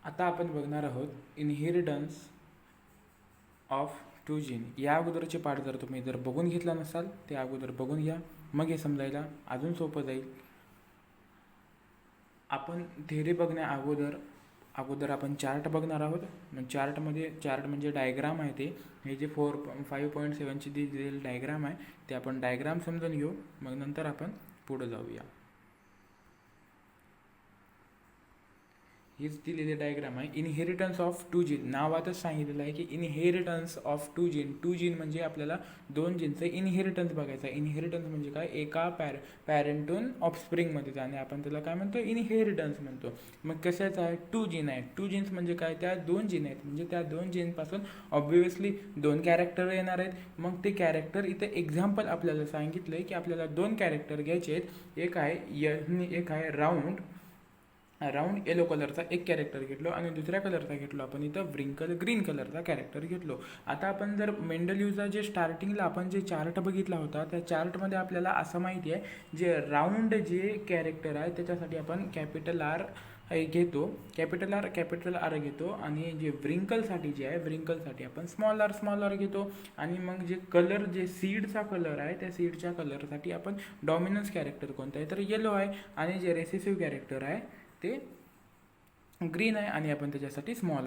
आता आपण बघणार आहोत इनहेरिटन्स ऑफ टू जीन. या अगोदरचे पाठ जर तुम्ही बघून घेतला नसाल ते अगोदर बघून घ्या, मग हे समजायला अजून सोपं जाईल. आपण थेरी बघण्या अगोदर आपण चार्ट बघणार आहोत. चार्ट म्हणजे डायग्राम आहे. हे जे 5.7ची दिलेली डायग्राम आहे ते आपण डायग्राम समजून घेऊ, मग नंतर आपण पुढे जाऊया. हीच दिलेली डायग्राम आहे. इनहेरिटन्स ऑफ टू जीन नावातच सांगितलेलं आहे की inheritance of two gene. Two gene म्हणजे आपल्याला दोन जीनचं इनहेरिटन्स बघायचं आहे. इनहेरिटन्स म्हणजे काय, एका पॅरेंटून ऑफस्प्रिंगमध्ये जाणे, आपण त्याला काय म्हणतो, इनहेरिटन्स म्हणतो. मग कशाचं आहे, टू जीन आहे. टू जीन्स म्हणजे काय, त्या दोन जीन आहेत, म्हणजे त्या दोन जीनपासून ऑब्व्हियसली दोन कॅरेक्टर येणार आहेत. मग ते कॅरेक्टर इथे एक्झाम्पल आपल्याला सांगितलं आहे की आपल्याला दोन कॅरेक्टर घ्यायचे आहेत. एक आहे राऊंड येलो कलरचा एक कॅरेक्टर घेतलो आणि दुसऱ्या कलरचा घेतलो आपण इथं ग्रीन कलरचा कॅरेक्टर घेतलो. आता आपण जर मेंडलिव्हचा जे स्टार्टिंगला आपण जे चार्ट बघितला होता त्या चार्टमध्ये आपल्याला असं माहिती आहे, जे राऊंड जे कॅरेक्टर आहे त्याच्यासाठी आपण कॅपिटल आर घेतो, कॅपिटल आर घेतो. आणि जे व्रिंकलसाठी आपण स्मॉल आर घेतो. आणि मग जे सीडचा कलर आहे त्या सीडच्या कलरसाठी आपण डॉमिनन्स कॅरेक्टर कोणतं आहे तर येलो आहे. आणि जे रेसेसिव्ह कॅरेक्टर आहे ते ग्रीन आहे आणि आपण त्याच्यासाठी स्मॉल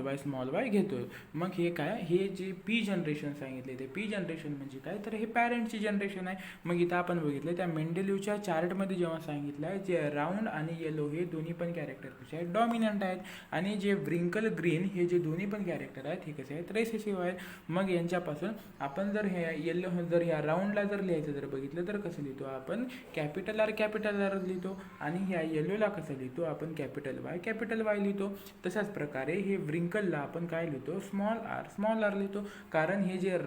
वाय घेतो. मग हे काय, हे जे पी जनरेशन सांगितले ते पी जनरेशन म्हणजे काय तर हे पॅरेंटची जनरेशन आहे. मग इथं आपण बघितलं त्या मेंडेलिव्हच्या चार्टमध्ये जेव्हा सांगितलं आहे जे राऊंड आणि येलो हे दोन्ही पण कॅरेक्टर कसे आहेत, डॉमिनंट आहेत. आणि जे व्रिंकल ग्रीन हे जे दोन्ही पण कॅरेक्टर आहेत हे कसे आहेत, रेसेसिव्ह आहेत. मग यांच्यापासून आपण जर ह्या राऊंडला लिहायचं बघितलं तर कसं लिहितो आपण, कॅपिटल आर लिहितो. आणि ह्या येलोला कसं लिहितो आपण, कॅपिटल वाय लिहितो. तशाच प्रकारे हे व्रिंकलला आपण काय लिहितो, स्मॉल आर लिहितो. कारण हे जे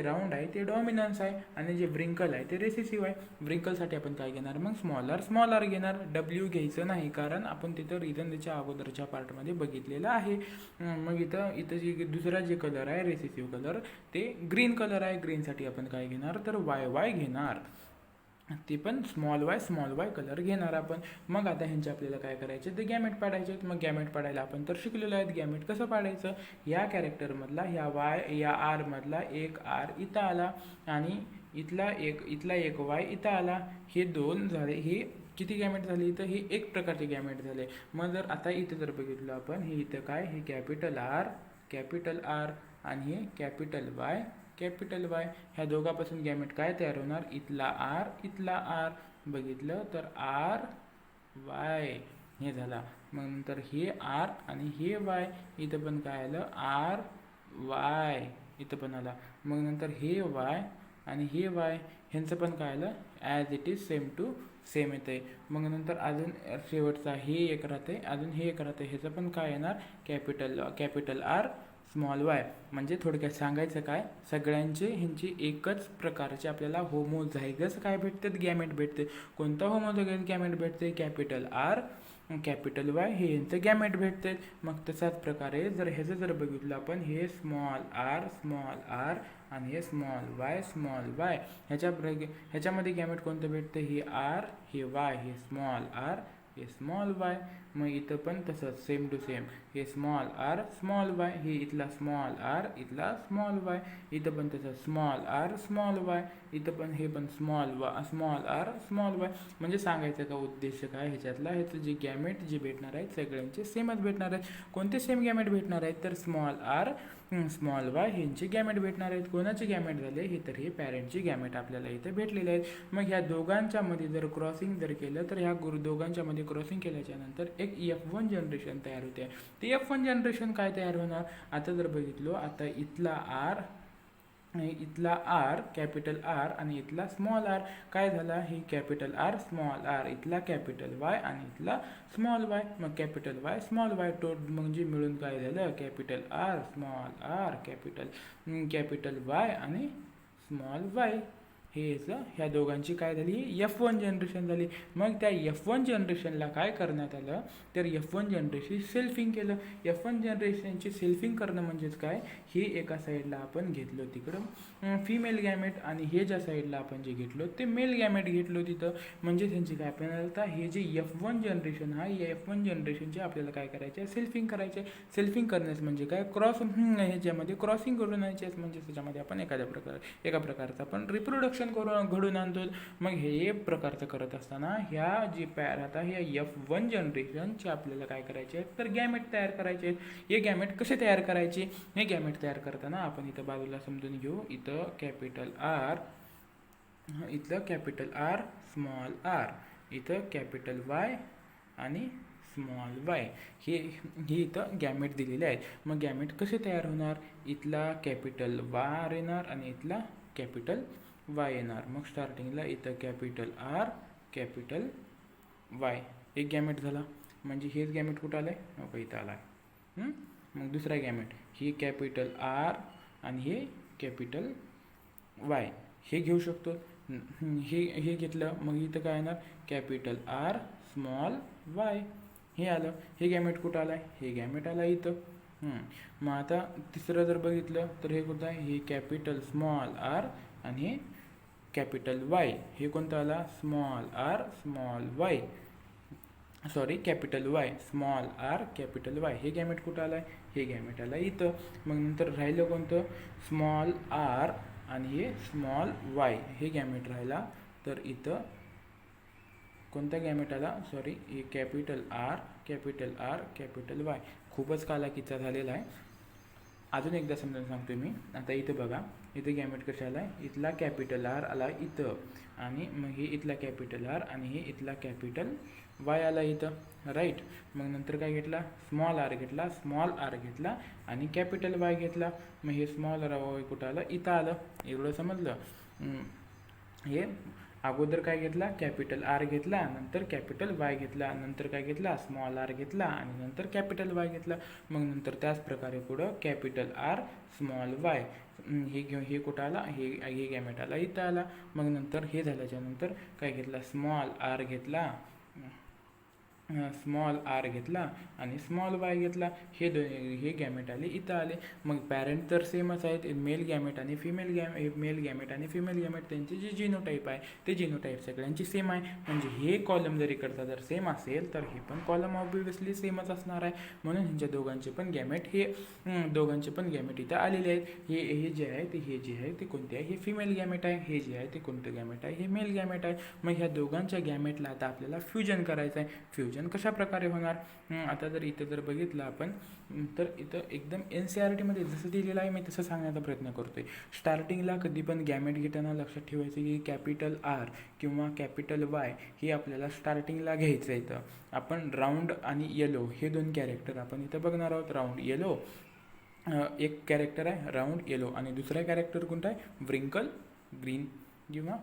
राऊंड आहे ते डॉमिनन्स आहे आणि जे व्रिंकल आहे ते रेसेसिव्ह आहे. व्रिंकलसाठी आपण काय घेणार, मग स्मॉल आर घेणार. डब्ल्यू घ्यायचं नाही कारण आपण तिथं रिझन त्याच्या अगोदरच्या पार्टमध्ये बघितलेलं आहे. मग इथं जे दुसरा जे कलर आहे रेसेसिव्ह कलर ते ग्रीन कलर आहे. ग्रीनसाठी आपण काय घेणार तर वाय घेणार, ते पण स्मॉल वाय कलर घेणार आपण. मग आता ह्यांचे आपल्याला काय करायचे ते गॅमेट पाडायचे आहेत. मग गॅमेट पाडायला आपण तर शिकलेलो आहेत. गॅमेट कसं पाडायचं, या कॅरेक्टरमधला या आरमधला एक आर इथं आला आणि इथला एक वाय इथं आला. हे दोन झाले, हे किती गॅमेट झाले, इथं हे एक प्रकारचे गॅमेट झाले. मग आता इथं बघितलं आपण, हे इथं काय, हे कॅपिटल आर आणि हे कॅपिटल वाय ह्या दोघांपासून गॅमेट काय तयार होणार, इथला आर बघितलं तर आर वाय हे झाला. मग नंतर हे आर आणि हे वाय, इथं पण काय आलं, आर वाय इथं पण आला. मग नंतर हे वाय आणि हे वाय ह्यांचं पण काय आलं, as it is same to same येतं आहे. मग नंतर अजून शेवटचा हे एक राहते, अजून हे एक राहते, ह्याचं पण काय येणार, कॅपिटल आर स्मॉल वाय. म्हणजे थोडक्यात सांगायचं काय, ह्यांची एकच प्रकारचे आपल्याला होमोझायगस काय भेटतात, गॅमेट भेटते. कोणता होमोझायगस गॅमेट भेटते, कॅपिटल आर कॅपिटल वाय हे यांचं गॅमेट भेटते. मग तशाच प्रकारे ह्याचं बघितलं आपण, हे स्मॉल आर आणि हे स्मॉल वाय ह्याच्यामध्ये गॅमेट कोणतं भेटतं, हे आर हे वाय हे स्मॉल आर हे स्मॉल वाय. मग इथं पण तसंच सेम टू सेम, हे स्मॉल आर स्मॉल वाय, हे इथला स्मॉल आर इथला स्मॉल वाय. इथं पण तसं स्मॉल आर स्मॉल वाय, इथं पण हे पण स्मॉल आर स्मॉल वाय. म्हणजे सांगायचं का उद्देश काय ह्याचं जे गॅमेट जे भेटणार आहेत सगळ्यांचे सेमच भेटणार आहेत. कोणते सेम गॅमेट भेटणार आहेत तर स्मॉल आर स्मॉल वाय ह्यांचे गॅमेट भेटणार आहेत. कोणाचे गॅमेट झाले हे तर हे पॅरेंटचे गॅमेट आपल्याला इथे भेटलेले आहेत. मग ह्या दोघांच्या मध्ये क्रॉसिंग केलं तर ह्या दोघांच्या मध्ये क्रॉसिंग केल्याच्या नंतर एक F1 जनरेशन तयार होते. ते F1 जनरेशन काय तयार होणार, आता बघितलो, आता इथला आर कॅपिटल आर आणि इथला स्मॉल आर काय झाला, हे कॅपिटल आर स्मॉल आर इथला कॅपिटल वाय आणि इथला स्मॉल वाय. मग कॅपिटल वाय स्मॉल वाय म्हणजे मिळून काय झालं, capital R small R capital Y आणि स्मॉल वाय हे याचं ह्या दोघांची काय झाली F1 जनरेशन झाली. मग त्या F1 जनरेशनला काय करण्यात आलं तर F1 जनरेशन सेल्फिंग केलं. F1 जनरेशनची सेल्फिंग करणं म्हणजेच काय, हे एका साईडला आपण घेतलं तिकडं फिमेल गॅमेट आणि हे ज्या साईडला आपण जे घेतलो ते मेल गॅमेट घेतलो तिथं. म्हणजे त्यांची काय आपल्याला हे जे F1 जनरेशन हा या F1 जनरेशनचे आपल्याला काय करायचे आहे सेल्फिंग करायचे. सेल्फिंग करण्यास म्हणजे काय क्रॉस ह्याच्यामध्ये क्रॉसिंग करून आणायचे म्हणजे त्याच्यामध्ये आपण एका प्रकारचं आपण रिप्रोडक्शन करून घडून आणतो. मग हे प्रकारचं करत असताना ह्या जे पॅर आता ह्या F1 जनरेशनचे आपल्याला काय करायचे आहेत तर गॅमेट तयार करायचे आहेत. हे गॅमेट कसे तयार करायचे, हे गॅमेट तयार करताना आपण इथं बाजूला समजून घेऊ. इथं कॅपिटल R, इथलं कॅपिटल R स्मॉल r, इथं कॅपिटल Y आणि स्मॉल y हे इथं गॅमेट दिलेले आहेत. मग गॅमेट कसे तयार होणार, इथला कॅपिटल R येणार आणि इथला कॅपिटल Y येणार. मग स्टार्टिंगला इथं कॅपिटल R कॅपिटल Y एक गॅमेट झाला. म्हणजे हेच गॅमेट कुठं आलं आहे नको इथं आला आहे. मग दुसरा गॅमेट ही कॅपिटल R आणि हे कॅपिटल Y हे घेऊ शकतो. हे घेतलं मग इथं काय येणार कॅपिटल R स्मॉल y हे आलं. हे गॅमेट कुठं आलं आहे, हे गॅमेट आला इथं. मग आता तिसरं जर बघितलं तर हे कुठं आहे, हे कॅपिटल स्मॉल r आणि हे कॅपिटल Y हे कोणतं आला small r small y, sorry capital Y small r capital Y हे गॅमेट कुठं आलं आहे, हे गॅमेट आला इथं. मग नंतर राहिलं कोणतं स्मॉल r आणि हे स्मॉल y हे गॅमेट राहिला. तर इथं कोणता गॅमेट आला, सॉरी हे capital R capital R capital Y. खूपच कालाकीचा झालेला आहे. अजून एकदा समजून सांगतो मी. आता इथं बघा इथं गॅमेट कशा आला आहे, इथला कॅपिटल R आला इथं आणि मग हे इथला कॅपिटल R आणि हे इथला कॅपिटल Y आला इथं राईट. मग नंतर काय घेतला स्मॉल r घेतला, स्मॉल r घेतला आणि कॅपिटल Y घेतला. मग हे स्मॉल y कुठं आलं इथं आलं. एवढं समजलं. हे अगोदर काय घेतला कॅपिटल R घेतला, नंतर कॅपिटल Y घेतला, नंतर काय घेतला स्मॉल r घेतला आणि नंतर कॅपिटल Y घेतला. मग नंतर त्याच प्रकारे पुढं कॅपिटल R स्मॉल y हे कुठं आला, हे गॅमेट आला इथं आला. मग नंतर हे झाल्याच्या नंतर काय घेतला स्मॉल r घेतला, स्मॉल r घेतला आणि स्मॉल y घेतला. हे गॅमेट आले इथं आले. मग पॅरेंट तर सेमच आहेत, मेल गॅमेट आणि मेल गॅमेट आणि फिमेल गॅमेट त्यांचे जे जिनोटाईप आहे ते जिनोटाईप सगळ्यांची सेम आहे. म्हणजे हे कॉलम जर इकडचा जर सेम असेल तर हे पण कॉलम ऑब्वियसली सेमच असणार आहे. म्हणून ह्यांच्या दोघांचे पण गॅमेट इथं आलेले आहेत. हे जे आहे ते कोणते आहे, हे फिमेल गॅमेट आहे. हे जे आहे ते कोणतं गॅमेट आहे, हे मेल गॅमेट आहे. मग ह्या दोघांच्या गॅमेटला आता आपल्याला फ्युजन करायचं आहे. फ्युजन कशा प्रकारे होणार, आता जर इथं जर बघितलं आपण तर इथं एकदम NCERTमध्ये जसं दिलेलं आहे मी तसं सांगण्याचा प्रयत्न करतोय. स्टार्टिंगला कधी पण गॅमेट घेताना लक्षात ठेवायचं की कॅपिटल R किंवा कॅपिटल Y हे आपल्याला स्टार्टिंगला घ्यायचं आहे. इथं आपण राऊंड आणि येलो हे दोन कॅरेक्टर आपण इथं बघणार आहोत. राऊंड येलो एक कॅरेक्टर आहे राऊंड येलो आणि दुसरा कॅरेक्टर कोणता आहे व्रिंकल ग्रीन किंवा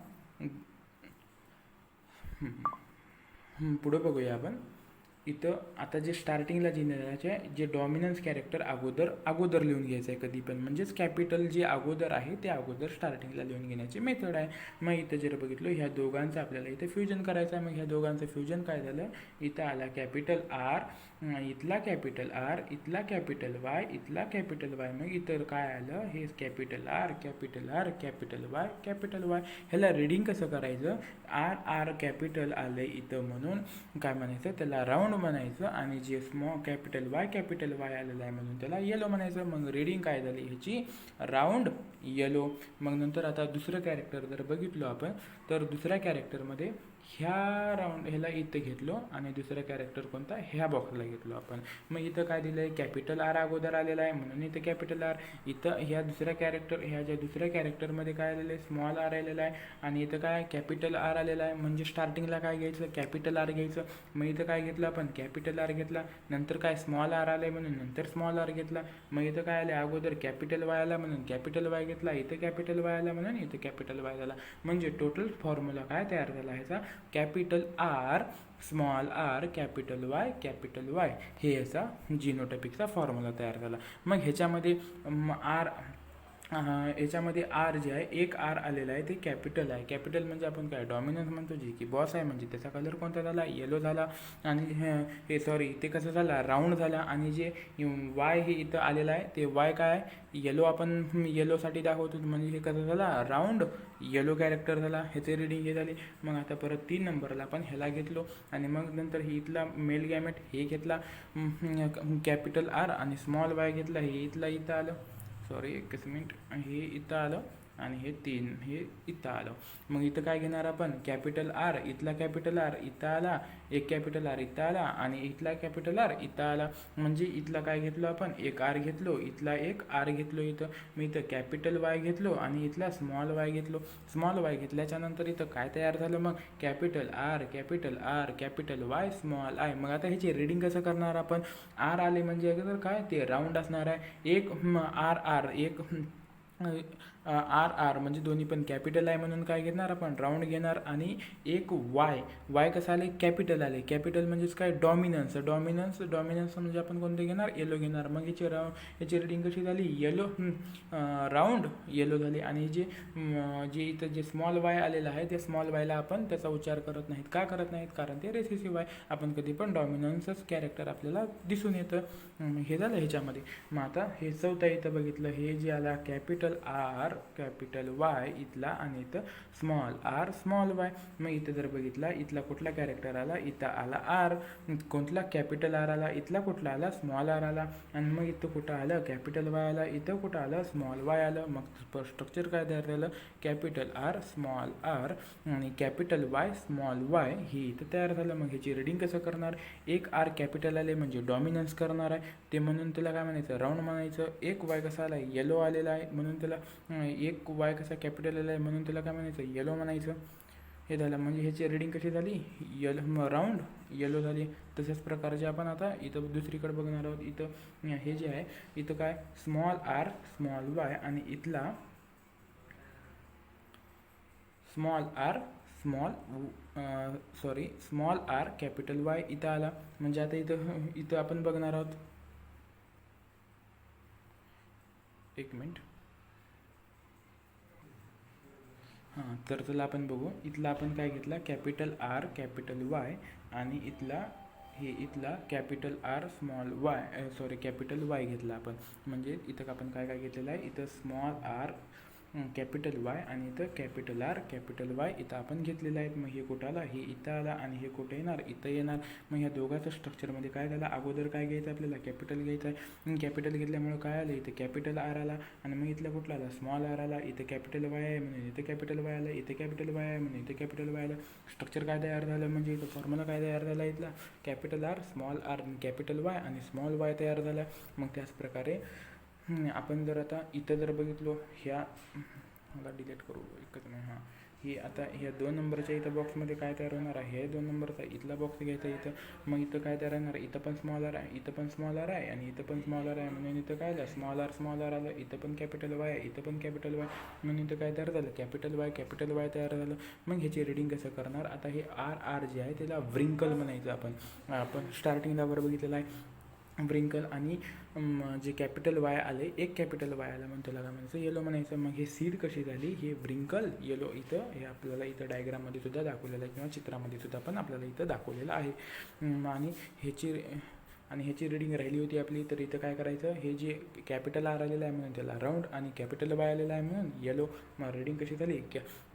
पुढं बघूया आपण. इथं आता जे स्टार्टिंगला जे डॉमिनन्स कॅरेक्टर अगोदर लिहून घ्यायचं आहे कधी पण. म्हणजेच कॅपिटल जे अगोदर आहे ते अगोदर स्टार्टिंगला लिहून घेण्याची मेथड आहे. मग इथं जर बघितलं ह्या दोघांचं आपल्याला इथं फ्युजन करायचं आहे. मग ह्या दोघांचं फ्युजन काय झालं, इथं आला कॅपिटल R, इथला कॅपिटल R, इथला कॅपिटल Y, इथला कॅपिटल Y. मग इतर काय आलं, हे capital R capital R capital Y capital Y. ह्याला रीडिंग कसं करायचं, R कॅपिटल आलं इथं म्हणून काय म्हणायचं त्याला राऊंड म्हणायचं आणि जे स्मॉल कॅपिटल Y आलेलं आहे म्हणून त्याला येलो म्हणायचं. मग रीडिंग काय झाली ह्याची राऊंड येलो. मग नंतर आता दुसरं कॅरेक्टर जर बघितलो आपण तर दुसऱ्या कॅरेक्टरमध्ये ह्याला इथं घेतलो आणि दुसरा कॅरेक्टर कोणता ह्या बॉक्सला घेतलो आपण. मग इथं काय दिलं आहे कॅपिटल R अगोदर आलेला आहे म्हणून इथं कॅपिटल R. इथं ह्या दुसऱ्या कॅरेक्टरमध्ये काय आलेलं आहे स्मॉल r आलेला आहे आणि इथं काय कॅपिटल R आलेला आहे. म्हणजे स्टार्टिंगला काय घ्यायचं कॅपिटल R घ्यायचं. मग इथं काय घेतलं आपण कॅपिटल R घेतला, नंतर काय स्मॉल r आलं आहे म्हणून नंतर स्मॉल r घेतला. मग इथं काय आलं अगोदर कॅपिटल Y आला म्हणून कॅपिटल Y घेतला, इथं कॅपिटल Y आला म्हणून इथं कॅपिटल Y झाला. म्हणजे टोटल फॉर्म्युला काय तयार झाला ह्याचा capital R small r capital Y हे याचा जिनोटाइपिकचा फॉर्म्युला तयार झाला. मग ह्याच्यामध्ये याच्यामध्ये आर जे आहे, एक आर आलेला आहे ते कॅपिटल आहे. कॅपिटल म्हणजे आपण काय डॉमिनन्स म्हणतो, जे की बॉस आहे, म्हणजे त्याचा कलर कोणता झाला, येलो झाला. आणि हे सॉरी ते कसं झाला, राऊंड झाला. आणि जे वाय हे इथं आलेलं आहे ते वाय काय आहे, येलो. आपण येलोसाठी दाखवतो, म्हणजे हे कसं झाला, राऊंड येलो कॅरेक्टर झाला. ह्याचे रीडिंग हे झाली. मग आता परत 3 नंबरला आपण ह्याला घेतलो आणि मग नंतर ही इथला मेल गॅमेट हे घेतला कॅपिटल आर, आणि स्मॉल वाय घेतला, हे इथं आलं. सॉरी एकच मिनिट, हे इथं आलं आणि हे 3 हे इथं आलं. मग इथं काय घेणार आपण, कॅपिटल आर, इथला कॅपिटल आर इथं आला, एक कॅपिटल आर इथं आला आणि इथला कॅपिटल आर इथं आला. म्हणजे इथला काय घेतलो आपण, एक आर घेतलो, इथला एक आर घेतलो इथं. मी इथं कॅपिटल वाय घेतलो आणि इथला स्मॉल वाय घेतलो. स्मॉल वाय घेतल्याच्या नंतर इथं काय तयार झालं, मग capital R, capital R, capital Y, small I. मग आता ह्याची रीडिंग कसं करणार आपण, आर आले म्हणजे अगोदर काय ते राऊंड असणार आहे. एक आर आर, एक आर आर म्हणजे दोन्ही पण कॅपिटल आहे म्हणून काय घेणार आपण, राऊंड घेणार. आणि एक वाय, वाय कसं आले, कॅपिटल आले. कॅपिटल म्हणजेच काय, डॉमिनन्स. डॉमिनन्स म्हणजे आपण कोणते घेणार, येलो घेणार. मग याची रीडिंग कशी झाली, येलो राऊंड येलो झाली. आणि जे इथं जे स्मॉल वाय आलेलं आहे, त्या स्मॉल वायला आपण त्याचा उच्चार करत नाहीत. का करत नाहीत, कारण ते रेसेसिव्ह आहे. आपण कधी पण डॉमिनन्सच कॅरेक्टर आपल्याला दिसून येतं. हे झालं ह्याच्यामध्ये. मग आता हे चौथा इथं बघितलं, हे जे आला कॅपिटल आर, कॅपिटल वाय इथला, आणि इथं स्मॉल आर, स्मॉल वाय. मग इथं जर बघितला, इथला कुठला कॅरेक्टर आला, इथं आला आर. कोणता कॅपिटल आर आला, इथला कुठला आला, स्मॉल आर आला. आणि मग इथं कुठं आलं, कॅपिटल वाय आला, इथं कुठं आलं, स्मॉल वाय आलं. मग स्ट्रक्चर काय तयार झालं, कॅपिटल आर, स्मॉल आर आणि कॅपिटल वाय, स्मॉल वाय हे इथं तयार झालं. मग ह्याची रीडिंग कसं करणार, एक आर कॅपिटल आले म्हणजे डॉमिनन्स करणार आहे ते, म्हणून त्याला काय म्हणायचं, राऊंड म्हणायचं. एक वाय कसा आला, येलो आलेला आहे म्हणून त्याला, एक वाय कसा कॅपिटल आला आहे म्हणून त्याला काय म्हणायचं, येलो म्हणायचं. हे झालं. म्हणजे ह्याची रीडिंग कशी झाली, येलो राऊंड येलो झाली. तशाच प्रकारचे आपण आता इथं दुसरीकडे बघणार आहोत. इथं हे जे आहे, इथं काय स्मॉल आर, स्मॉल वाय आणि इथला small R, small R, capital Y इथं आला. म्हणजे आता इथं आपण बघणार आहोत, एक मिनिट. हां, तर चला आपण बघू. इथला आपण काय घेतला, कॅपिटल आर, कॅपिटल वाय आणि इथला capital R, small Y, capital Y घेतला आपण. म्हणजे इथं आपण काय घेतलेलं आहे, इथं स्मॉल आर, कॅपिटल वाय आणि इथं कॅपिटल आर, कॅपिटल वाय इथं आपण घेतलेलं आहे. मग हे कुठं आला, हे इथं आला आणि हे कुठे येणार, इथं येणार. मग ह्या दोघांचं स्ट्रक्चरमध्ये काय झालं, अगोदर काय घ्यायचं आपल्याला, कॅपिटल घ्यायचं आहे. कॅपिटल घेतल्यामुळे काय आलं, इथं कॅपिटल आर आला. आणि मग इथलं कुठला आला, स्मॉल आर आला. इथं कॅपिटल वाय आहे म्हणून इथं कॅपिटल वाय आलं, इथं कॅपिटल वाय आहे म्हणून इथं कॅपिटल वाय आलं. स्ट्रक्चर काय तयार झालं, म्हणजे इथं फॉर्म्युला काय तयार झाला, इथला capital R, small R, capital Y आणि स्मॉल वाय तयार झाला. मग त्याच प्रकारे आपण जर आता इथं जर बघितलो, मला डिलीट करू एकच नाही. हां, ही आता ह्या 2 नंबरच्या इथं बॉक्समध्ये काय तयार होणार आहे, हे 2 नंबरचा इथला बॉक्स घ्यायचा इथं. मग इथं काय तयार होणार, इथं पण स्मॉल आर आहे, इथं पण स्मॉल आर आहे आणि इथं पण स्मॉल आर आहे. म्हणून इथं काय आलं, स्मॉल आर आलं. इथं पण कॅपिटल वाय आहे, इथं पण कॅपिटल वाय. म्हणून इथं काय तयार झालं, कॅपिटल वाय तयार झालं. मग ह्याची रीडिंग कसं करणार, आता हे आर जे आहे त्याला व्रिंकल म्हणायचं. आपण स्टार्टिंगला वर बघितलेलं आहे व्रिंकल. आणि जे कॅपिटल वाय आले, एक कॅपिटल वाय आला म्हणून त्याला काय म्हणायचं, येलो म्हणायचं. मग हे सीड कशी झाली, हे व्रिंकल येलो. इथं हे आपल्याला इथं डायग्राममध्ये सुद्धा दाखवलेलं आहे किंवा चित्रामध्ये सुद्धा पण आपल्याला इथं दाखवलेलं आहे. आणि ह्याची रीडिंग राहिली होती आपली. तर इथं काय करायचं, हे जे कॅपिटल आर आलेलं आहे म्हणून त्याला राऊंड आणि कॅपिटल वाय आलेला आहे म्हणून येलो. मग रीडिंग कशी झाली,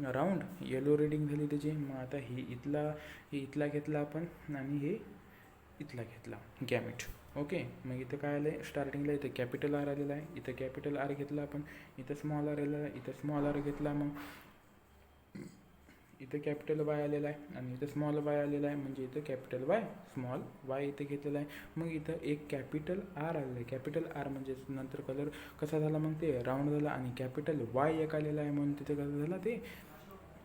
राऊंड येलो रीडिंग झाली त्याची. मग आता हे इथला घेतला आपण आणि हे इथला घेतला गॅमेट. ओके. मग इथं काय आलं आहे, स्टार्टिंगला इथं कॅपिटल आर आलेला आहे, इथं कॅपिटल आर घेतला आपण, इथं स्मॉल आर आलेला आहे, इथं स्मॉल आर घेतला. मग इथं कॅपिटल वाय आलेला आहे आणि इथं स्मॉल वाय आलेला आहे. म्हणजे इथं कॅपिटल वाय, स्मॉल वाय इथं घेतलेला आहे. मग इथं एक कॅपिटल आर आलेलं आहे. कॅपिटल आर म्हणजे नंतर कलर कसा झाला, मग ते राऊंड झाला. आणि कॅपिटल वाय एक आलेला आहे म्हणून तिथं कसं झालं, ते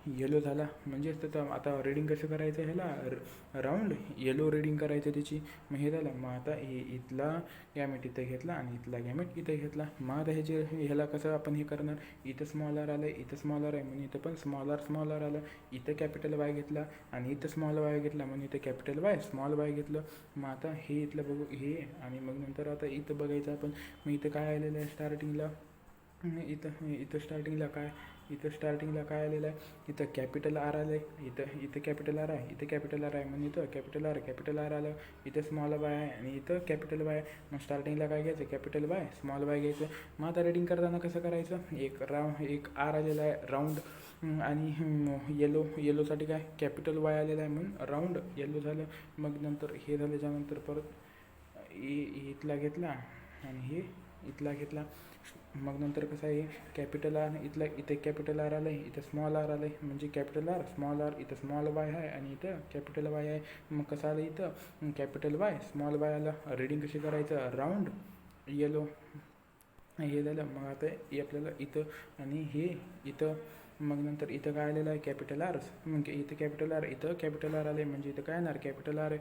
येलो झाला. म्हणजेच तर आता रीडिंग कसं करायचं, ह्याला राऊंड येलो रीडिंग करायचं त्याची. मग हे झालं. मग आता हे इथला गॅमेट इथं घेतला आणि इथला गॅमेट इथं घेतला. मग आता ह्याला कसं आपण हे करणार, इथं स्मॉल आर आलं, इथं स्मॉल आर आहे म्हणून इथं पण स्मॉल आर आलं. इथं कॅपिटल वाय घेतला आणि इथं स्मॉल वाय घेतला म्हणून इथं कॅपिटल वाय, स्मॉल वाय घेतलं. मग आता हे इथलं बघू, हे आणि मग नंतर आता इथं बघायचं आपण. मग इथं काय आलेलं आहे स्टार्टिंगला, इथं स्टार्टिंगला काय आलेलं आहे, इथं कॅपिटल आर आलं आहे, इथं कॅपिटल आर आहे, इथं कॅपिटल आर आहे, म्हणून इथं कॅपिटल आर आलं, इथं स्मॉल वाय आहे आणि इथं कॅपिटल वाय. मग स्टार्टिंगला काय घ्यायचं, कॅपिटल वाय स्मॉल वाय घ्यायचं. मग आता रेडिंग करताना कसं करायचं, एक आर आलेला आहे राऊंड, आणि येलोसाठी काय कॅपिटल वाय आलेला आहे म्हणून राऊंड येलो झालं. मग नंतर हे झाल्याच्यानंतर परत इथला घेतला आणि हे इथला घेतला. मग नंतर कसं आहे, कॅपिटल आर इथं कॅपिटल आर आलं आहे, इथं स्मॉल आर आलं आहे, म्हणजे कॅपिटल आर स्मॉल आर, इथं स्मॉल वाय आहे आणि इथं कॅपिटल वाय आहे. मग कसं आलं, इथं कॅपिटल वाय स्मॉल वाय आलं. रीडिंग कशी करायचं, राऊंड येलो हे झालं. मग आता हे आपल्याला इथं आणि हे इथं. मग नंतर इथं काय आलेलं आहे, कॅपिटल आर. मग इथं कॅपिटल आर आले, म्हणजे इथं काय येणार, कॅपिटल आर आहे,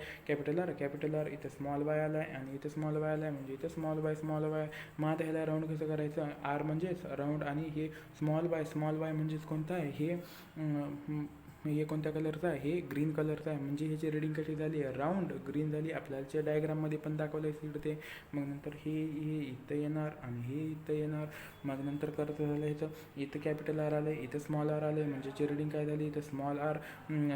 कॅपिटल आर. इथं स्मॉल वाय आला आहे आणि इथं स्मॉल वाय आला आहे, म्हणजे इथं स्मॉल वाय. मग आता ह्याला राऊंड कसं करायचं, आर म्हणजेच राऊंड आणि हे स्मॉल वाय म्हणजेच कोणतं आहे, हे कोणत्या कलरचं आहे, हे ग्रीन कलरचं आहे. म्हणजे ह्याची रीडिंग कशी झाली, राऊंड ग्रीन झाली. आपल्याच्या डायग्राममध्ये पण दाखवलं आहे सीड ते. मग नंतर हे इथं येणार आणि हे इथं येणार. मग नंतर करत झालं ह्याचं, इथं कॅपिटल आर आलं आहे, इथं स्मॉल आर आलं आहे, म्हणजे ची रीडिंग काय झाली, इथं स्मॉल आर,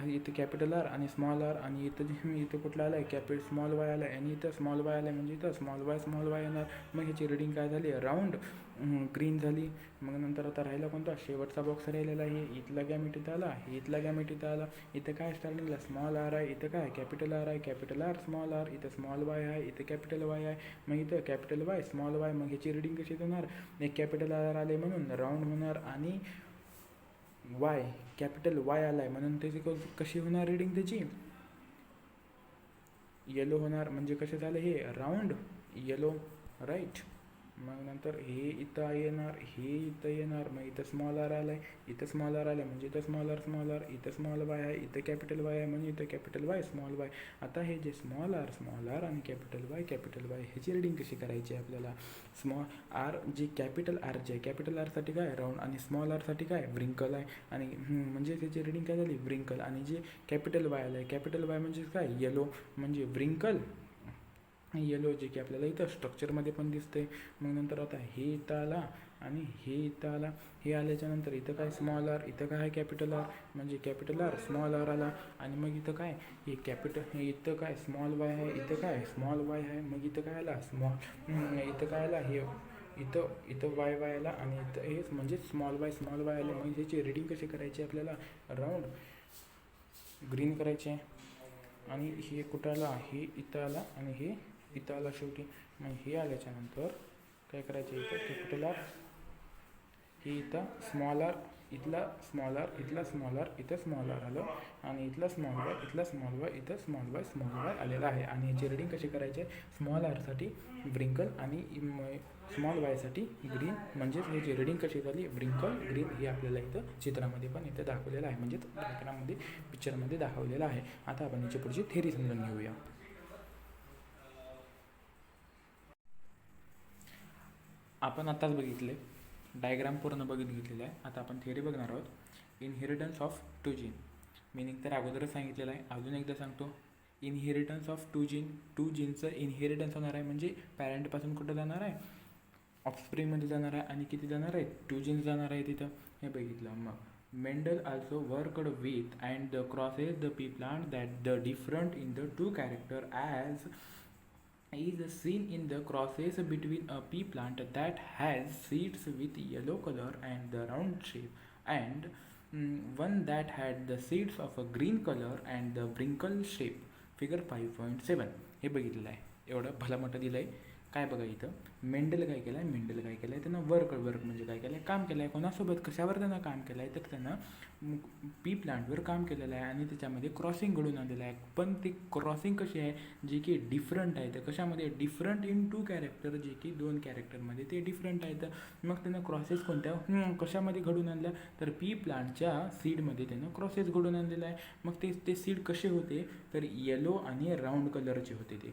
इथं कॅपिटल आर आणि स्मॉल आर. आणि इथं कुठलं आलं आहे, स्मॉल वाय आलं आहे आणि इथं स्मॉल वाय आलं आहे, म्हणजे इथं स्मॉल वाय येणार. मग ह्याची रीडिंग काय झाली, राऊंड ग्रीन झाली. मग नंतर आता राहिला कोणता, शेवटचा बॉक्स राहिलेला आहे, इथला गॅमेट इथं आला, इथला गॅमेट इथं आला. इथं काय स्टार्टिंगला स्मॉल आर आहे, इथं काय कॅपिटल आर आहे, कॅपिटल आर स्मॉल आर, इथं स्मॉल वाय आहे, इथं कॅपिटल वाय आहे. मग इथं कॅपिटल वाय स्मॉल वाय. मग ह्याची रीडिंग कशी होणार, एक कॅपिटल आर आले म्हणून राऊंड होणार आणि वाय कॅपिटल वाय आला आहे म्हणून त्याची कशी होणार रीडिंग, त्याची येलो होणार. म्हणजे कसं झालं, हे राऊंड येलो, राईट. मग नंतर हे इथं येणार, हे इथं येणार. मग इथं स्मॉल आर आलं आहे, इथं स्मॉल आर आलं आहे, म्हणजे इथं स्मॉल आर, इथं स्मॉल वाय आहे, इथं कॅपिटल वाय आहे, म्हणजे इथं कॅपिटल वाय स्मॉल वाय. आता हे जे स्मॉल आर आणि कॅपिटल वाय ह्याची रीडिंग कशी करायची आपल्याला, स्मॉल आर जे कॅपिटल आरचे, कॅपिटल आरसाठी काय राऊंड आणि स्मॉल आरसाठी काय व्रिंकल आहे. आणि म्हणजे त्याची रीडिंग काय झाली, व्रिंकल. आणि जे कॅपिटल वाय आलं आहे, कॅपिटल वाय म्हणजे काय येलो, म्हणजे व्रिंकल येलो, जे की आपल्याला इथं स्ट्रक्चरमध्ये पण दिसते. मग नंतर आता हे इथं आला आणि हे इथं आला. हे आल्याच्यानंतर इथं काय स्मॉल आर, इथं काय कॅपिटल आर, म्हणजे कॅपिटल आर स्मॉल आर आला. आणि मग इथं काय हे इथं काय स्मॉल वाय आहे, इथं काय स्मॉल वाय आहे. मग इथं काय आला इथं काय आला, हे इथं वाय आला आणि इथं हे म्हणजे स्मॉल वाय आले. मग ह्याची रीडिंग कशी करायची आपल्याला, राऊंड ग्रीन करायचे. आणि हे कुठं आला, हे इथं आला आणि हे इथं आला शेवटी. मग हे आल्याच्यानंतर काय करायचं, इथं कॅपिटल आर, हे इथं स्मॉल आर, इथला स्मॉल आर, इथला स्मॉल आर, इथं स्मॉल आर आलं आणि इथला स्मॉल वाय, इथला स्मॉल वाय, इथं स्मॉल वाय आलेला आहे. आणि याची रीडिंग कशी करायची आहे, स्मॉल आरसाठी व्रिंकल आणि स्मॉल वायसाठी ग्रीन. म्हणजेच ह्याची रीडिंग कशी झाली, व्रिंकल ग्रीन. हे आपल्याला इथं चित्रामध्ये पण इथं दाखवलेलं आहे, म्हणजेच चित्रामध्ये पिक्चरमध्ये दाखवलेलं आहे. आता आपण याची पुढची थेरी समजून घेऊया. आपण आताच बघितले, डायग्राम पूर्ण घेतलेला आहे. आता आपण थेरी बघणार आहोत. Inheritance of two gene, meaning तर अगोदरच सांगितलेलं आहे, अजून एकदा सांगतो. इनहेरिटन्स ऑफ टू जीनचं इनहेरिटन्स होणार आहे, म्हणजे पॅरेंटपासून कुठं जाणार आहे, ऑफस्प्रिंगमध्ये जाणार आहे. आणि किती जाणार आहे, 2 जीन्स जाणार आहे तिथं, हे बघितलं. मग Mendel also worked with and crosses the pea plant that the different in the two character as is seen in the crosses between a pea plant that has seeds with yellow color and the round shape and one that had the seeds of a green color and the wrinkle shape. Figure 5.7 हे बघितलेलं आहे. एवढं भला मोठं दिलं आहे. काय बघा इथं, मेंडल काय केलं आहे, त्यानं वर्क म्हणजे काय केलं आहे, काम केलं आहे. कोणासोबत, कशावर त्यानं काम केलं आहे, तर त्यानं पी प्लांटवर काम केलेलं आहे आणि त्याच्यामध्ये क्रॉसिंग घडून आणलेलं आहे. पण ती क्रॉसिंग कशी आहे, जी की डिफरंट आहे. तर कशामध्ये, डिफरंट इन 2 कॅरेक्टर, जे की 2 कॅरेक्टरमध्ये ते डिफरंट आहेत. मग त्यानं क्रॉसेस कोणत्या कशामध्ये घडून आणल्या, तर पी प्लांटच्या सीडमध्ये त्यानं क्रॉसेस घडून आणलेलं आहे. मग ते सीड कसे होते, तर येलो आणि राऊंड कलरचे होते. ते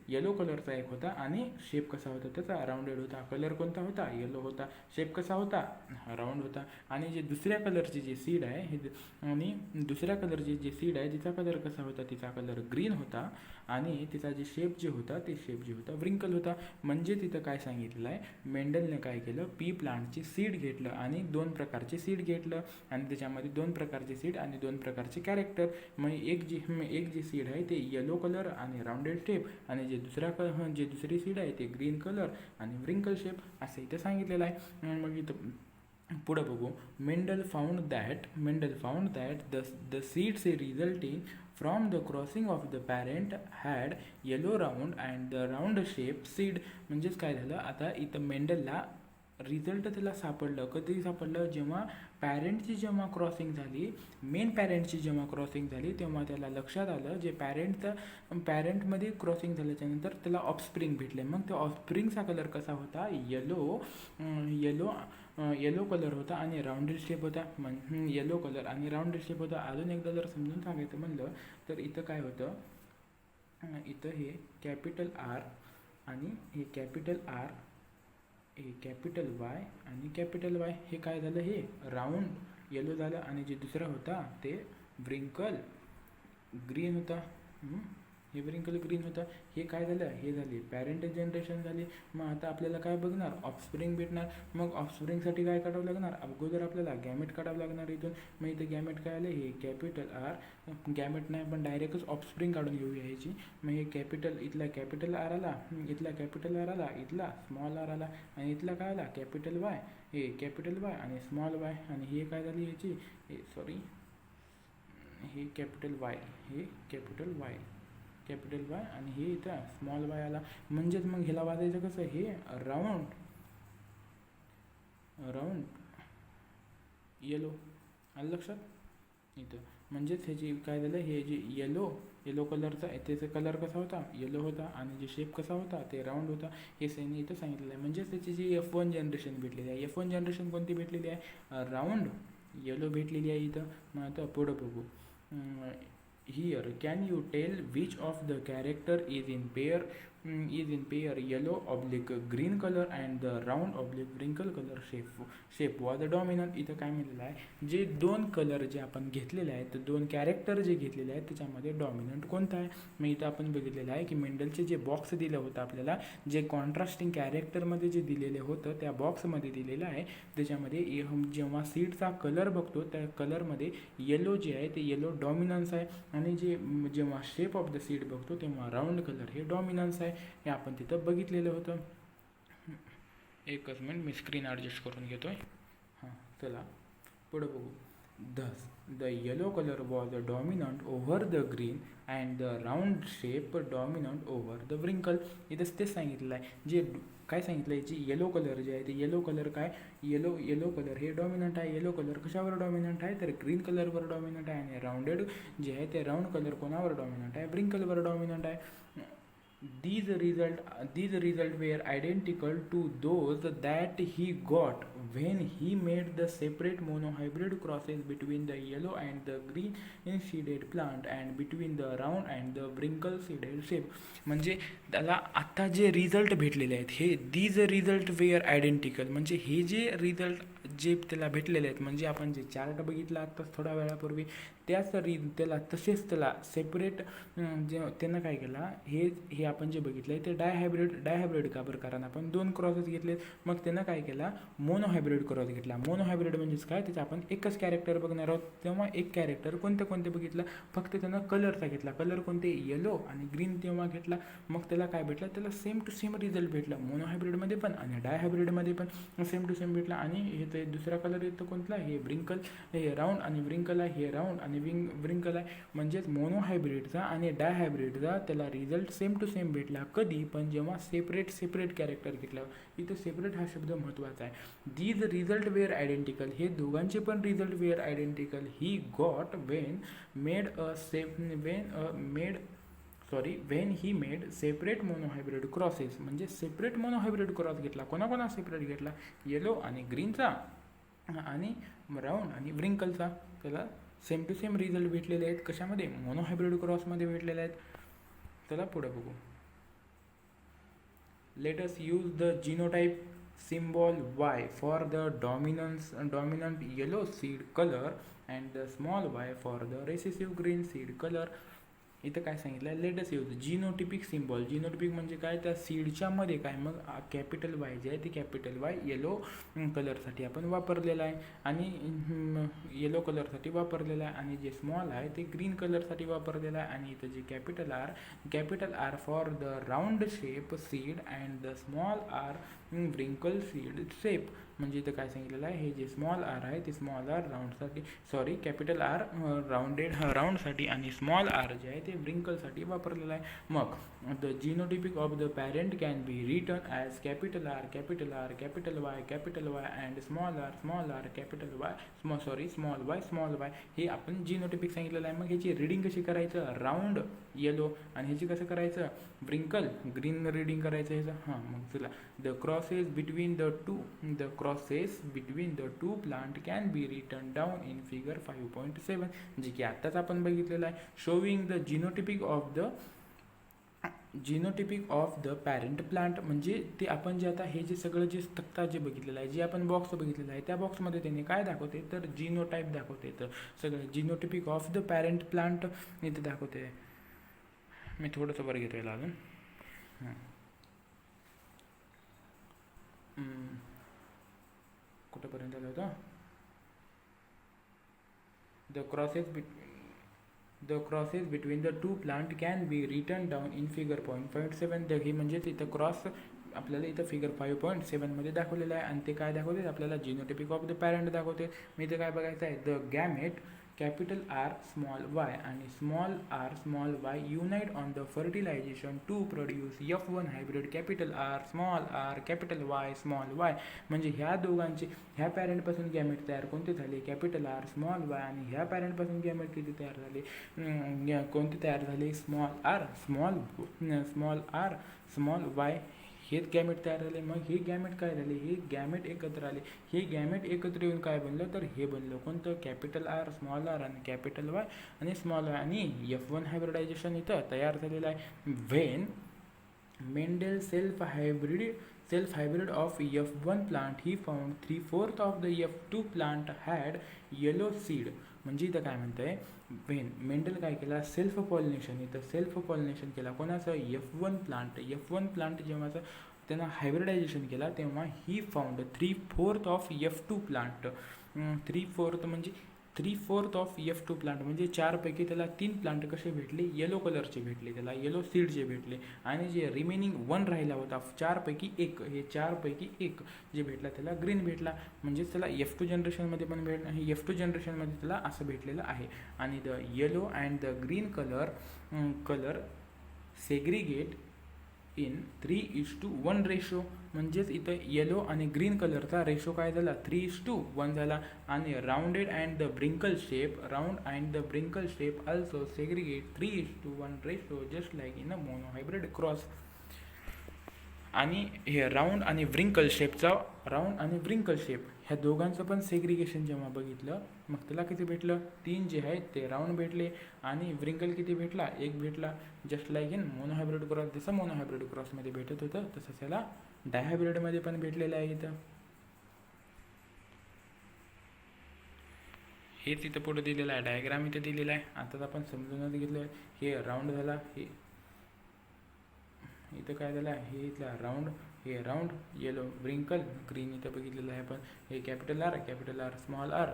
येलो कलरचा एक होता आणि शेप कसा होता त्याचा, राऊंडेड होता. कलर कोणता होता, येलो होता. शेप कसा होता, राऊंड होता. आणि जे दुसऱ्या कलरची कलरची जी सीड आहे आणि दुसऱ्या कलरची जी सीड आहे तिचा कलर कसा होता, तिचा कलर ग्रीन होता आणि तिचा जे शेप जे होता ते शेप जे होता व्रिंकल होता. म्हणजे तिथं काय सांगितलेलं आहे, मेंडलने काय केलं, पी प्लांटची सीड घेतलं आणि 2 प्रकारचे सीड घेतलं आणि त्याच्यामध्ये 2 प्रकारचे सीड आणि 2 प्रकारचे कॅरेक्टर. मग एक जी सीड आहे ते येलो कलर आणि राऊंडेड शेप आणि जे दुसरी सीड आहे ते ग्रीन कलर आणि व्रिंकल शेप असं इथं सांगितलेलं आहे. मग इथं पुढं बघू. Mendel found that the seeds resulting from the crossing of the parent had yellow round and the round shape seed. म्हणजेच काय झालं, आता इथं मेंडलला रिझल्ट त्याला सापडलं. कधी सापडलं, जेव्हा मेन पॅरेंटची जेव्हा क्रॉसिंग झाली तेव्हा त्याला लक्षात आलं, जे पॅरेंटमध्ये क्रॉसिंग झाल्याच्यानंतर त्याला ऑफस्प्रिंग भेटले. मग त्या ऑफस्प्रिंगचा कलर कसा होता, येलो कलर होता आणि राऊंडेड शेप होता. येलो कलर आणि राऊंडेड शेप होता. अजून एकदा जर समजून सांगायचं म्हणलं तर इथं काय होतं, इथं हे कॅपिटल आर आणि हे कॅपिटल आर, हे कॅपिटल वाय आणि कॅपिटल वाय, हे काय झालं, हे राऊंड येलो झालं आणि जे दुसरा होता ते व्रिंकल ग्रीन होता. हे व्रिंकल ग्रीन होता. हे काय झालं, हे झाली पॅरेंट जनरेशन झाली. मग आता आपल्याला काय बघणार, ऑफस्प्रिंग भेटणार. मग ऑफस्प्रिंगसाठी काय काढावं लागणार, अगोदर आपल्याला गॅमेट काढावं लागणार इथून. मग इथं गॅमेट काय आलं, हे कॅपिटल आर, गॅमेट नाही पण डायरेक्टच ऑफस्प्रिंग काढून घेऊया ह्याची. मग हे इथला कॅपिटल आर आला, इथला स्मॉल आर आला आणि इथला काय आला कॅपिटल वाय, हे कॅपिटल वाय आणि स्मॉल वाय आणि हे काय झाली ह्याची, हे कॅपिटल वाय आणि हे इथं स्मॉल वाय आला. म्हणजेच मग ह्याला वाजायचं कसं, हे राऊंड येलो आलं लक्षात इथं. म्हणजेच ह्याची काय झालं, हे जे येलो कलरचा त्याचा कलर कसा होता, येलो होता आणि जे शेप कसा होता ते राऊंड होता. हे इथं सांगितलेलं आहे. म्हणजेच त्याची जी F1 जनरेशन भेटलेली आहे. F1 जनरेशन कोणती भेटलेली आहे, राऊंड येलो भेटलेली आहे इथं. मग आता पुढं बघू. Here, can you tell which of the character is in pair yellow oblique green color and the round oblique wrinkle color shape was dominant. इथं काय म्हणलेलं आहे, जे 2 कलर जे आपण घेतलेले आहेत, 2 कॅरेक्टर जे घेतलेले आहेत त्याच्यामध्ये डॉमिनंट कोणता आहे. मग इथं आपण बघितलेलं आहे की मेंडलचे जे बॉक्स दिलं होतं आपल्याला, जे कॉन्ट्रास्टिंग कॅरेक्टरमध्ये जे दिलेलं होतं त्या बॉक्समध्ये दिलेलं आहे. त्याच्यामध्ये जेव्हा सीडचा कलर बघतो त्या कलरमध्ये येलो जे आहे ते येलो डॉमिनन्स आहे आणि जेव्हा शेप ऑफ द सीड बघतो तेव्हा राऊंड कलर हे डॉमिनन्स आहे. हे आपण तिथं बघितलेलं होतं. एकच मिनिट मी स्क्रीन ॲडजस्ट करून घेतोय. चला पुढं बघू. Thus, the yellow color was dominant over the green and the round shape dominant over the wrinkle. इथंच तेच सांगितलेलं आहे. जे काय सांगितलं आहे, जी येलो कलर जे आहे ते येलो कलर काय, येलो कलर हे डॉमिनंट आहे. येलो कलर कशावर डॉमिनंट आहे, तर ग्रीन कलरवर डॉमिनंट आहे आणि राऊंडेड जे आहे ते राऊंड कलर कोणावर डॉमिनंट आहे, व्रिंकलवर डॉमिनंट आहे. These result were identical to those that he got when he made the separate monohybrid crosses between the yellow and the green seeded plant and between the round and the wrinkle seeded shape. म्हणजे त्याला आता जे result भेटलेले आहेत हे these result were identical, म्हणजे हे जे रिझल्ट जे त्याला भेटलेले आहेत, म्हणजे आपण जे चार्ट बघितला आत्ताच थोड्या वेळापूर्वी तसेच त्याला सेपरेट जे त्यानं काय केला, हे आपण जे बघितलं आहे ते डायहायब्रिड का बरं, कारण आपण 2 क्रॉसेस घेतलेत. मग त्यानं काय केला, मोनोहायब्रिड क्रॉस घेतला. मोनोहायब्रिड म्हणजेच काय, त्याचं आपण एकच कॅरेक्टर बघणार आहोत. तेव्हा एक कॅरेक्टर कोणते बघितलं, फक्त त्यानं कलरचा घेतला. कलर कोणते, येलो आणि ग्रीन तेव्हा घेतला. मग त्याला काय भेटलं, त्याला सेम टू सेम रिझल्ट भेटला. मोनोहायब्रिडमध्ये पण आणि डायहायब्रिडमध्ये पण सेम टू सेम भेटला. आणि हे ते दुसरा कलर येतो कोणता, हे व्रिंकल, हे राऊंड आणि व्रिंकल आहे, हे राऊंड आणि व्रिंकल आहे. म्हणजेच मोनोहायब्रिडचा आणि डायहायब्रिडचा त्याला रिझल्ट सेम टू सेम भेटला. कधी पण, जेव्हा सेपरेट कॅरेक्टर घेतला. इथं सेपरेट हा शब्द महत्त्वाचा आहे. दीज रिझल्ट वेअर आयडेंटिकल, हे दोघांचे पण result were identical. He got when he made separate monohybrid crosses. म्हणजे सेपरेट मोनोहायब्रिड क्रॉस घेतला. कोणा सेपरेट घेतला, येलो आणि ग्रीनचा आणि राऊंड आणि व्रिंकलचा. त्याला सेम टू सेम रिझल्ट भेटलेले आहेत. कशामध्ये, मोनोहायब्रिड क्रॉसमध्ये भेटलेले आहेत. चला पुढे बघू. Let us use the genotype symbol Y for the dominant yellow seed color and the small y for the recessive green seed color. इथं काय सांगितलं, let us use genotypic symbol. Genotypic म्हणजे काय, त्या सीडच्या मध्ये काय, मग कॅपिटल वाय जे आहे ते कॅपिटल वाय येलो कलरसाठी आपण वापरलेलं आहे आणि येलो कलरसाठी वापरलेलं आहे, आणि जे स्मॉल आहे ते ग्रीन कलरसाठी वापरलेलं आहे. आणि इथं जे capital R for the round shape seed and the small R wrinkle seed shape. म्हणजे इथं काय सांगितलेलं आहे, हे जे स्मॉल आर आहे ते स्मॉल आर राऊंडसाठी, सॉरी कॅपिटल आर राऊंडसाठी आणि स्मॉल आर जे आहे ते व्रिंकलसाठी वापरलेलं आहे. मग the genotypic of the parent can be return as capital R capital Y and small R capital Y small Y. हे आपण जिनोटिपिक सांगितलेलं आहे. मग ह्याची रिडिंग कशी करायचं, राऊंड येलो, आणि ह्याची कसं करायचं, व्रिंकल ग्रीन रिडिंग करायचं ह्याचं. हां, मग चला, the crosses between the two plant can be return down in figure 5.7, जे की आत्ताच आपण बघितलेलं आहे. Showing the genotypic of the parent plant, म्हणजे ते आपण जे आता हे जे सगळं जे तक्ता जे बघितलेलं आहे, जे आपण बॉक्स बघितलेलं आहे, त्या बॉक्समध्ये त्यांनी काय दाखवते, तर जिनोटाईप दाखवते. तर सगळं genotypic of the parent plant इथे दाखवते. मी थोडंसं वर घेतो याला अजून. कुठंपर्यंत आलं होतं, the crosses between the two plant can be return down in figure 5.7. हे म्हणजेच इथं क्रॉस आपल्याला इथं फिगर 5.7 मध्ये दाखवलेलं आहे. आणि ते काय दाखवते, आपल्याला जिनोटिपिक ऑफ द पॅरेंट दाखवते. मी इथं काय बघायचं आहे, the gamete capital R small Y आणि small R small Y unite on the fertilization to produce F1 hybrid capital R capital Y small Y. म्हणजे ह्या दोघांचे, ह्या पॅरेंटपासून गॅमेट तयार कोणते झाले, कॅपिटल आर स्मॉल वाय, आणि ह्या पॅरेंटपासून गॅमेट किती तयार झाले, कोणते तयार झाले, स्मॉल आर स्मॉल वाय, हेच गॅमेट तयार झाले. मग हे गॅमेट काय झाले, हे गॅमेट एकत्र आले. हे गॅमेट एकत्र येऊन काय बनलं, तर हे बनलं कोणतं, कॅपिटल आर स्मॉल आर आणि कॅपिटल वाय आणि स्मॉल वाय, आणि F1 हायब्रिडायझेशन इथं तयार झालेलं आहे. When Mendel self hybrid of F1 plant he found 3/4 of the F2 plant had yellow seed. म्हणजे इथं काय म्हणतंय, मेंडल काय केला, सेल्फ पॉलिनेशन, इथं सेल्फ पॉलिनेशन केला कोणाचं, F1 प्लांट जेव्हा त्यांना हायब्रिडायझेशन केला तेव्हा he found 3/4 of F2 plant. 3/4 of F2 plant म्हणजे 4पैकी त्याला 3 प्लांट कसे भेटले, येलो कलरचे भेटले, त्याला येलो सीडचे भेटले. आणि जे रिमेनिंग 1 राहिला होता 4पैकी 1, हे 4पैकी 1 जे भेटला त्याला ग्रीन भेटला. म्हणजेच त्याला F2 जनरेशनमध्ये पण हे F2 जनरेशनमध्ये त्याला असं भेटलेलं आहे. आणि the yellow and the green colour segregate in 3:1 ratio. म्हणजेच इथं येलो आणि ग्रीन कलरचा रेशो काय झाला, 3:1 झाला. आणि round and the wrinkle shape also segregate 3:1 ratio just like in a monohybrid cross. आणि हे राऊंड आणि व्रिंकल शेप ह्या दोघांचं पण सेग्रिगेशन जेव्हा बघितलं, मग त्याला किती भेटलं, 3 जे आहेत ते राऊंड भेटले, आणि व्रिंकल किती भेटला, 1 भेटला. Just like in mono hybrid cross, जसं मोनो हायब्रिड क्रॉसमध्ये भेटत होतं तसं त्याला डायहायब्रिडमध्ये पण भेटलेलं आहे. इथं हेच इथं पुढे दिलेलं आहे, डायग्राम इथं दिलेला आहे. आता आपण समजूनच घेतलं, हे राऊंड झाला, हे इथं काय झालं, हे इथला राऊंड, हे राऊंड येलो व्रिंकल ग्रीन इथं बघितलेलं आहे आपण. हे capital R small R,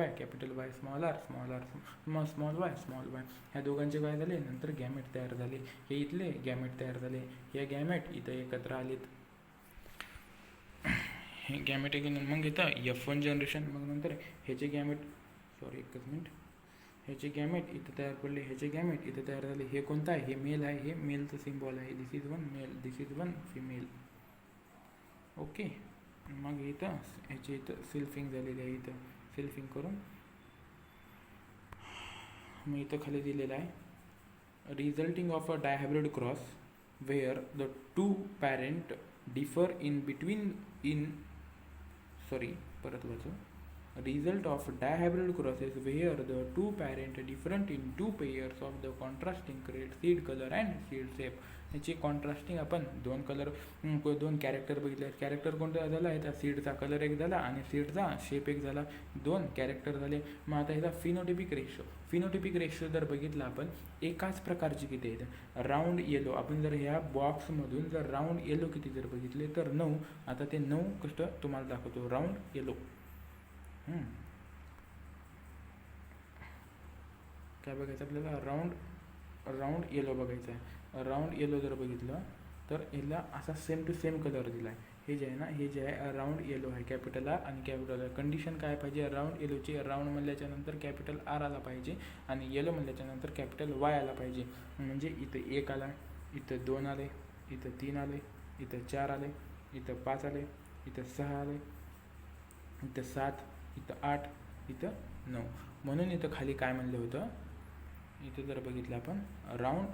capital Y small Y ह्या दोघांचे काय झाले, नंतर गॅमेट तयार झाले. हे इथले गॅमेट तयार झाले, हे गॅमेट इथं एकत्र आलेत, हे गॅमेट मग इथं F1 जनरेशन. मग नंतर ह्याचे गॅमेट, ह्याचे गॅमेट इथं तयार पडले, ह्याचे गॅमेट इथं तयार झाले. हे कोणतं आहे, हे मेल आहे, हे मेलचं सिम्बॉल आहे, this is one male, this is one female. Okay. मग इथं ह्याचे इथं सेल्फिंग झालेली आहे, इथं सेल्फिंग करून मग इथं खाली दिलेलं आहे, resulting of a dihybrid cross where the two parent differ in between परत वाचू, result of dihybrid crosses where the two parent different in two pairs of the contrasting create seed color and seed shape. याची contrasting आपण दोन colour दोन character बघितले. Character कोणता झाला आहे, त्या सीडचा कलर एक झाला आणि सीडचा शेप एक झाला, दोन कॅरेक्टर झाले. मग आता ह्याचा फिनोटिपिक रेशो जर बघितला आपण एकाच प्रकारची किती आहेत, राऊंड येलो. आपण जर ह्या बॉक्समधून जर राऊंड येलो किती जर बघितले तर 9. आता ते 9 कष्ट तुम्हाला दाखवतो. राऊंड येलो काय बघायचं आपल्याला, राऊंड येलो बघायचं आहे. राऊंड येलो जर बघितलं तर याला असा सेम टू सेम कलर दिला आहे. हे जे आहे ना, हे जे आहे राऊंड येलो आहे, कॅपिटल आर आणि कॅपिटल आर. कंडिशन काय पाहिजे, राऊंड येलोची राऊंड म्हणल्याच्या नंतर कॅपिटल आर आला पाहिजे आणि येलो म्हणल्याच्या नंतर कॅपिटल वाय आला पाहिजे. म्हणजे इथं 1 आला, इथं 2 आले, इथं 3 आले, इथं 4 आले, इथं 5 आले, इथं 6 आले, इथं 7, इथं 8, इथं 9. म्हणून इथं खाली काय म्हणलं होतं, इथं जर बघितलं आपण राऊंड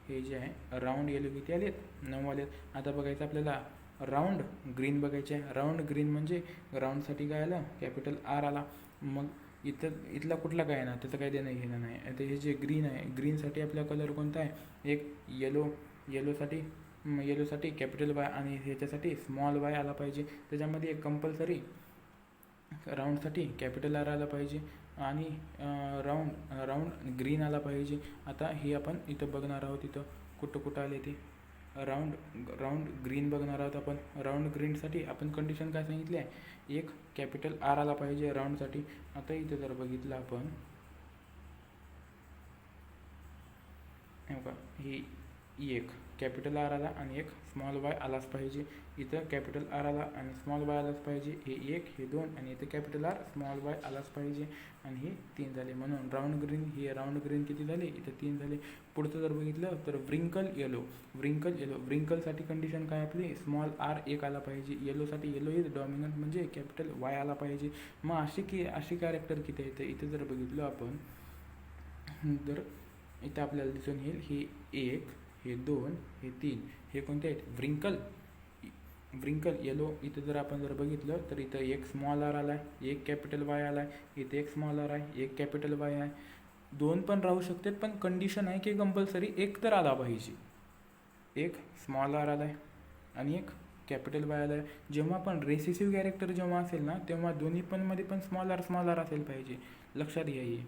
हे जे आहे राऊंड येलो किती आलेत, 9 आलेत. आता बघायचं आपल्याला राऊंड ग्रीन बघायचे आहे. राऊंड ग्रीन म्हणजे राऊंडसाठी काय आलं, कॅपिटल आर आला. मग इथला कुठला काय ना त्याचं काही देणं घेणं नाही. आता हे जे ग्रीन आहे, ग्रीनसाठी आपला कलर कोणता आहे, एक येलोसाठी कॅपिटल वाय आणि ह्याच्यासाठी स्मॉल वाय आला पाहिजे. त्याच्यामध्ये एक कंपल्सरी राऊंडसाठी कॅपिटल आर आला पाहिजे आणि राऊंड ग्रीन आला पाहिजे. आता हे आपण इथं बघणार आहोत, इथं कुठं आले ते राऊंड ग्रीन बघणार आहोत आपण. राऊंड ग्रीनसाठी आपण कंडिशन काय सांगितली आहे, एक कॅपिटल आर आला पाहिजे राऊंडसाठी. आता इथं जर बघितलं आपण ही एक कॅपिटल आर आला आणि एक स्मॉल वाय आलाच पाहिजे. इथं कॅपिटल आर आला आणि स्मॉल वाय आलाच पाहिजे. हे 1, हे 2 आणि इथं कॅपिटल आर स्मॉल वाय आलाच पाहिजे आणि हे 3 झाले. म्हणून राऊंड ग्रीन किती झाले, इथं 3 झाले. पुढचं जर बघितलं तर व्रिंकल येलोसाठी कंडिशन काय आपली, स्मॉल आर 1 आला पाहिजे. येलोसाठी येलो इज डॉमिनंट म्हणजे कॅपिटल वाय आला पाहिजे. मग अशी कॅरेक्टर किती येते, इथं जर बघितलं आपण तर इथं आपल्याला दिसून येईल हे 1, हे 2, हे 3 हे कोणते आहेत, व्रिंकल येलो. इथं जर आपण बघितलं तर इथं एक स्मॉल आर आला आहे, एक कॅपिटल वाय आला आहे, इथे एक स्मॉल आर आहे, एक कॅपिटल वाय आहे. 2 पण राहू शकतात, पण कंडिशन आहे की कंपल्सरी एक तर आला पाहिजे. एक स्मॉल आर आला आहे आणि एक कॅपिटल वाय आला आहे. जेव्हा पण रेसेसिव्ह कॅरेक्टर जेव्हा असेल ना, तेव्हा दोन्ही पण मध्ये पण स्मॉल आर असेल पाहिजे. लक्षात घ्या हे.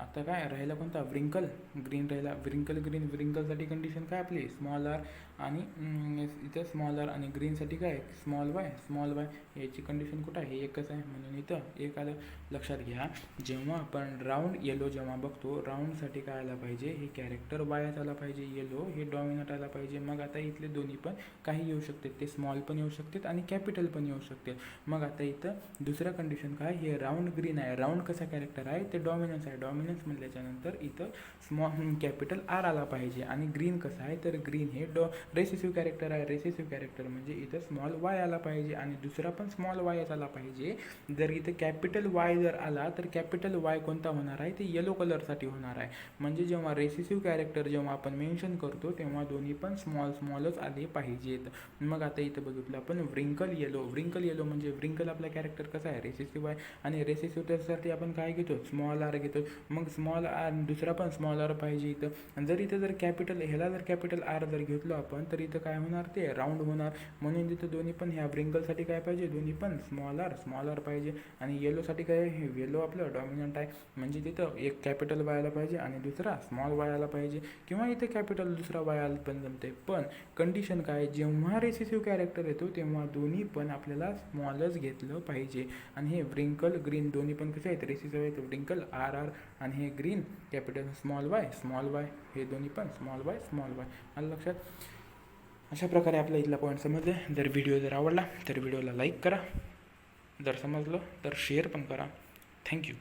आता काय राहिला कोणता, ग्रीन राहिला. व्रिंकलसाठी कंडिशन काय आपली, स्मॉल आर आणि इथं स्मॉल आर आणि ग्रीनसाठी काय स्मॉल वाय. याची कंडिशन कुठं आहे, हे एकच आहे म्हणून इथं 1 आलं. लक्षात घ्या, जेव्हा आपण राऊंड येलो जेव्हा बघतो, राऊंडसाठी काय आला पाहिजे, हे कॅरेक्टर वायच आला पाहिजे. येलो हे डॉमिनंट आला पाहिजे. मग आता इथले दोन्ही पण काही येऊ शकतात, ते स्मॉल पण येऊ शकतात आणि कॅपिटल पण येऊ शकतात. मग आता इथं दुसरं कंडिशन काय, हे राऊंड ग्रीन आहे. राऊंड कसा कॅरेक्टर आहे, ते डॉमिनन्स आहे. डॉमिनन्स म्हटल्याच्या नंतर इथं कॅपिटल आर आला पाहिजे. आणि ग्रीन कसं आहे, तर ग्रीन हे रेसेसिव्ह कॅरेक्टर आहे. रेसेसिव्ह कॅरेक्टर म्हणजे इथं स्मॉल वाय आला पाहिजे आणि दुसरा पण स्मॉल वायच आला पाहिजे. जर इथं कॅपिटल वाय जर आला तर कॅपिटल वाय कोणता होणार आहे, ते येलो कलरसाठी होणार आहे. म्हणजे जेव्हा रेसेसिव्ह कॅरेक्टर जेव्हा आपण मेन्शन करतो तेव्हा दोन्ही पण स्मॉलच आले पाहिजेत. मग आता इथं बघितलं आपण व्रिंकल येलो म्हणजे व्रिंकल आपला कॅरेक्टर कसा आहे, रेसेसिव्ह आहे. आणि रेसेसिव्ह त्यासाठी आपण काय घेतो, स्मॉल आर घेतो. मग स्मॉल आर दुसरा पण स्मॉल आर पाहिजे इथं. आणि जर इथं जर कॅपिटल आर जर घेतलो आपण तर इथं काय होणार, ते राऊंड होणार. म्हणून तिथं दोन्ही पण ह्या व्रिंकलसाठी काय पाहिजे, दोन्ही पण स्मॉल आर पाहिजे. आणि येलोसाठी काय, हे येलो आपलं डॉमिनंट आहे म्हणजे तिथं एक कॅपिटल वाय आला पाहिजे आणि दुसरा स्मॉल वाय आला पाहिजे. किंवा इथे कॅपिटल दुसरा वाय आला पण जमते. पण कंडिशन काय, जेव्हा रेसेसिव्ह कॅरेक्टर येतो तेव्हा दोन्ही पण आपल्याला स्मॉलच घेतलं पाहिजे. आणि हे व्रिंकल ग्रीन दोन्ही पण कसे आहेत, रेसेसिव्ह आहेत. व्रिंकल आर आणि हे ग्रीन कॅपिटल स्मॉल वाय हे दोन्ही पण स्मॉल वाय आलं लक्षात. अशा प्रकारे आपला इथला पॉईंट समजले. जर आवडला तर व्हिडिओला लाईक करा, जर समजलं तर शेअर पण करा. थँक्यू.